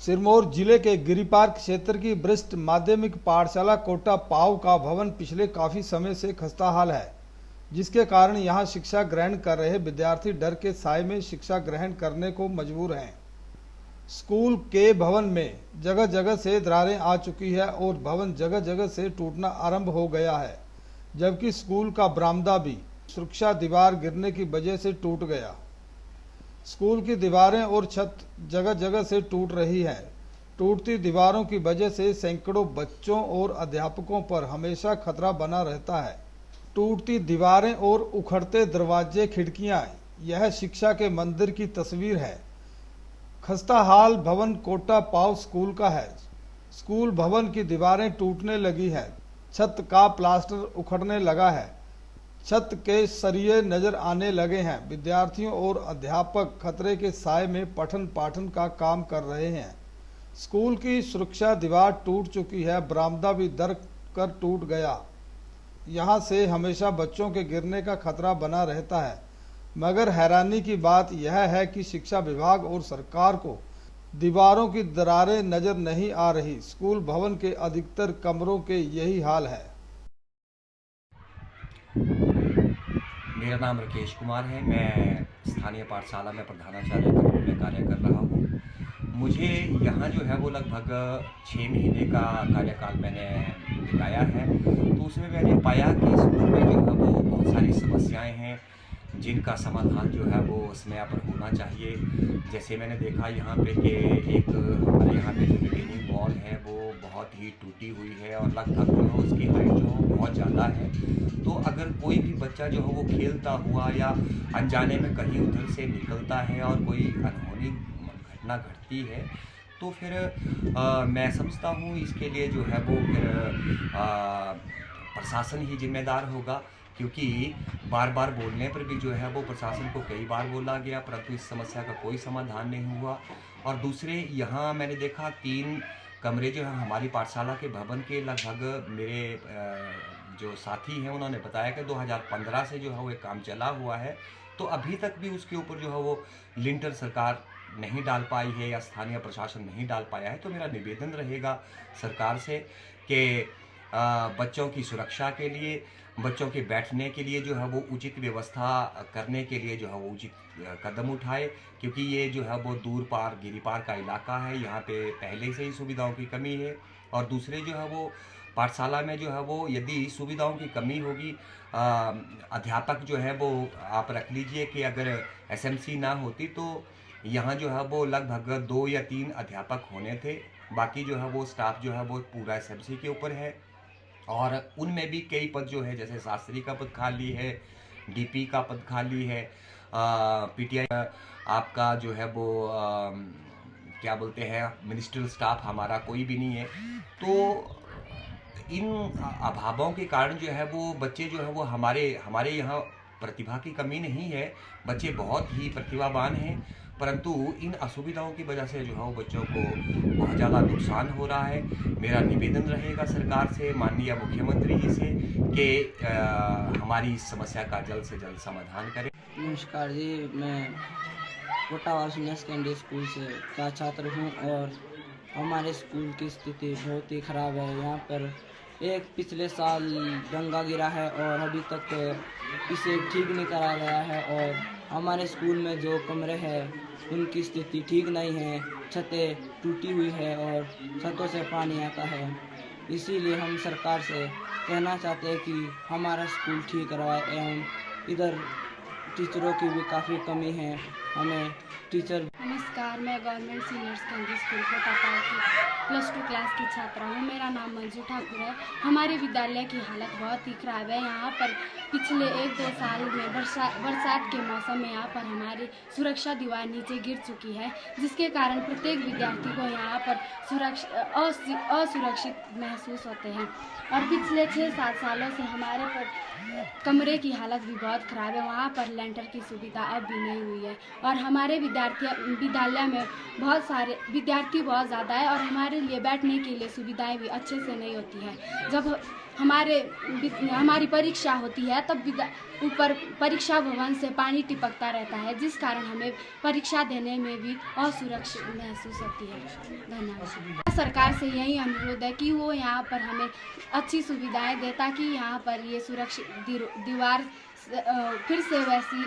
सिरमौर जिले के गिरिपार क्षेत्र की वरिष्ठ माध्यमिक पाठशाला कोटा पाव का भवन पिछले काफी समय से खस्ताहाल है, जिसके कारण यहां शिक्षा ग्रहण कर रहे विद्यार्थी डर के साए में शिक्षा ग्रहण करने को मजबूर हैं। स्कूल के भवन में जगह जगह से दरारें आ चुकी है और भवन जगह जगह से टूटना आरंभ हो गया है, जबकि स्कूल का बरामदा भी सुरक्षा दीवार गिरने की वजह से टूट गया। स्कूल की दीवारें और छत जगह जगह से टूट रही है। टूटती दीवारों की वजह से सैकड़ों बच्चों और अध्यापकों पर हमेशा खतरा बना रहता है। टूटती दीवारें और उखड़ते दरवाजे खिड़कियां, यह शिक्षा के मंदिर की तस्वीर है। खस्ताहाल भवन कोटा पाव स्कूल का है। स्कूल भवन की दीवारें टूटने लगी है, छत का प्लास्टर उखड़ने लगा है, छत के सरिये नजर आने लगे हैं। विद्यार्थियों और अध्यापक खतरे के साए में पठन पाठन का काम कर रहे हैं। स्कूल की सुरक्षा दीवार टूट चुकी है, बरामदा भी दर कर टूट गया। यहां से हमेशा बच्चों के गिरने का खतरा बना रहता है। मगर हैरानी की बात यह है कि शिक्षा विभाग और सरकार को दीवारों की दरारें नजर नहीं आ रही। स्कूल भवन के अधिकतर कमरों के यही हाल है। मेरा नाम राकेश कुमार है। मैं स्थानीय पाठशाला में प्रधानाचार्य के रूप में कार्य कर रहा हूँ। मुझे यहाँ जो है वो लगभग 6 महीने का कार्यकाल मैंने बिताया है, तो उसमें मैंने पाया कि स्कूल में जो है वो बहुत सारी समस्याएं हैं जिनका समाधान जो है वो समय पर होना चाहिए। जैसे मैंने देखा यहाँ पे कि एक हमारे यहाँ पे जो रिटेनिंग वॉल है वो बहुत ही टूटी हुई है और लगभग जो है उसकी हाइट जो है बहुत ज़्यादा है। तो अगर कोई भी बच्चा जो है वो खेलता हुआ या अनजाने में कहीं उधर से निकलता है और कोई अनहोनी घटना घटती है, तो फिर मैं समझता हूँ इसके लिए जो है वो फिर प्रशासन ही जिम्मेदार होगा, क्योंकि बार बार बोलने पर भी जो है वो प्रशासन को कई बार बोला गया, परंतु इस समस्या का कोई समाधान नहीं हुआ। और दूसरे यहाँ मैंने देखा 3 कमरे जो हैं हमारी पाठशाला के भवन के, लगभग मेरे जो साथी हैं उन्होंने बताया कि 2015 से जो है वो एक काम चला हुआ है, तो अभी तक भी उसके ऊपर जो है वो लिंटर सरकार नहीं डाल पाई है या स्थानीय प्रशासन नहीं डाल पाया है। तो मेरा निवेदन रहेगा सरकार से कि बच्चों की सुरक्षा के लिए, बच्चों के बैठने के लिए जो है वो उचित व्यवस्था करने के लिए जो है वो उचित कदम उठाए, क्योंकि ये जो है वो दूर पार गिरिपार का इलाका है, यहाँ पे पहले से ही सुविधाओं की कमी है। और दूसरे जो है वो पाठशाला में जो है वो यदि सुविधाओं की कमी होगी, अध्यापक जो है वो आप रख लीजिए कि अगर एसएमसी ना होती तो यहाँ जो है वो लगभग 2 या 3 अध्यापक होने थे, बाकी जो है वो स्टाफ जो है वो पूरा एसएमसी के ऊपर है। और उनमें भी कई पद जो है, जैसे शास्त्री का पद खाली है, डीपी का पद खाली है, पीटीआई आपका जो है वो क्या बोलते हैं मिनिस्ट्रियल स्टाफ हमारा कोई भी नहीं है। तो इन अभावों के कारण जो है वो बच्चे जो है वो हमारे यहाँ प्रतिभा की कमी नहीं है, बच्चे बहुत ही प्रतिभावान हैं, परंतु इन असुविधाओं की वजह से जो है वो बच्चों को बहुत ज़्यादा नुकसान हो रहा है। मेरा निवेदन रहेगा सरकार से, माननीय मुख्यमंत्री जी से, कि हमारी इस समस्या का जल्द से जल्द समाधान करें। नमस्कार जी, मैं कोटा सीनियर सेकेंडरी स्कूल से का छात्र हूँ और हमारे स्कूल की स्थिति बहुत ही ख़राब है। यहाँ पर एक पिछले साल दंगा गिरा है और अभी तक इसे ठीक नहीं करा गया है, और हमारे स्कूल में जो कमरे हैं उनकी स्थिति ठीक नहीं है, छतें टूटी हुई है और छतों से पानी आता है। इसीलिए हम सरकार से कहना चाहते हैं कि हमारा स्कूल ठीक करवाए, एवं इधर टीचरों की भी काफ़ी कमी है, हमें टीचर। नमस्कार, मैं government senior secondary school Kota पाव की +2 क्लास की छात्रा हूँ। मेरा नाम मंजू ठाकुर है। हमारे विद्यालय की हालत बहुत ही ख़राब है। यहाँ पर पिछले 1-2 साल में बरसात के मौसम में यहाँ पर हमारी सुरक्षा दीवार नीचे गिर चुकी है, जिसके कारण प्रत्येक विद्यार्थी को यहाँ पर असुरक्षित महसूस होते हैं। और पिछले 6-7 सालों से हमारे पर कमरे की हालत भी बहुत ख़राब है। वहाँ पर लेंटर की सुविधा अब भी नहीं हुई है और हमारे विद्यालय में बहुत सारे विद्यार्थी बहुत ज़्यादा है और हमारे लिए बैठने के लिए सुविधाएं भी अच्छे से नहीं होती है। जब हमारी परीक्षा होती है तब ऊपर परीक्षा भवन से पानी टपकता रहता है, जिस कारण हमें परीक्षा देने में भी असुरक्षित महसूस होती है। धन्यवाद। सरकार से यही अनुरोध है कि वो यहाँ पर हमें अच्छी सुविधाएं दे, ताकि यहाँ पर ये सुरक्षित दीवार फिर से वैसी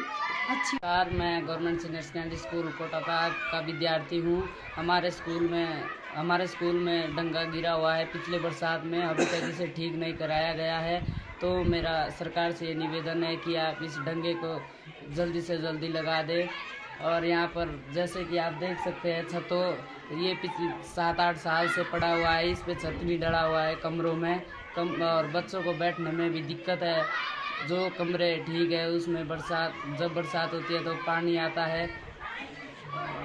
अच्छी। मैं गवर्नमेंट सीनियर सेकेंडरी स्कूल कोटापाक का विद्यार्थी हूँ। हमारे स्कूल में डंगा गिरा हुआ है पिछले बरसात में, अभी तक इसे ठीक नहीं कराया गया है। तो मेरा सरकार से ये निवेदन है कि आप इस डंगे को जल्दी से जल्दी लगा दें। और यहाँ पर जैसे कि आप देख सकते हैं, छतों ये पिछले 7-8 साल से पड़ा हुआ है, इस पे छत भी डला हुआ है कमरों में और बच्चों को बैठने में भी दिक्कत है। जो कमरे ठीक है उसमें जब बरसात होती है तो पानी आता है।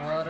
और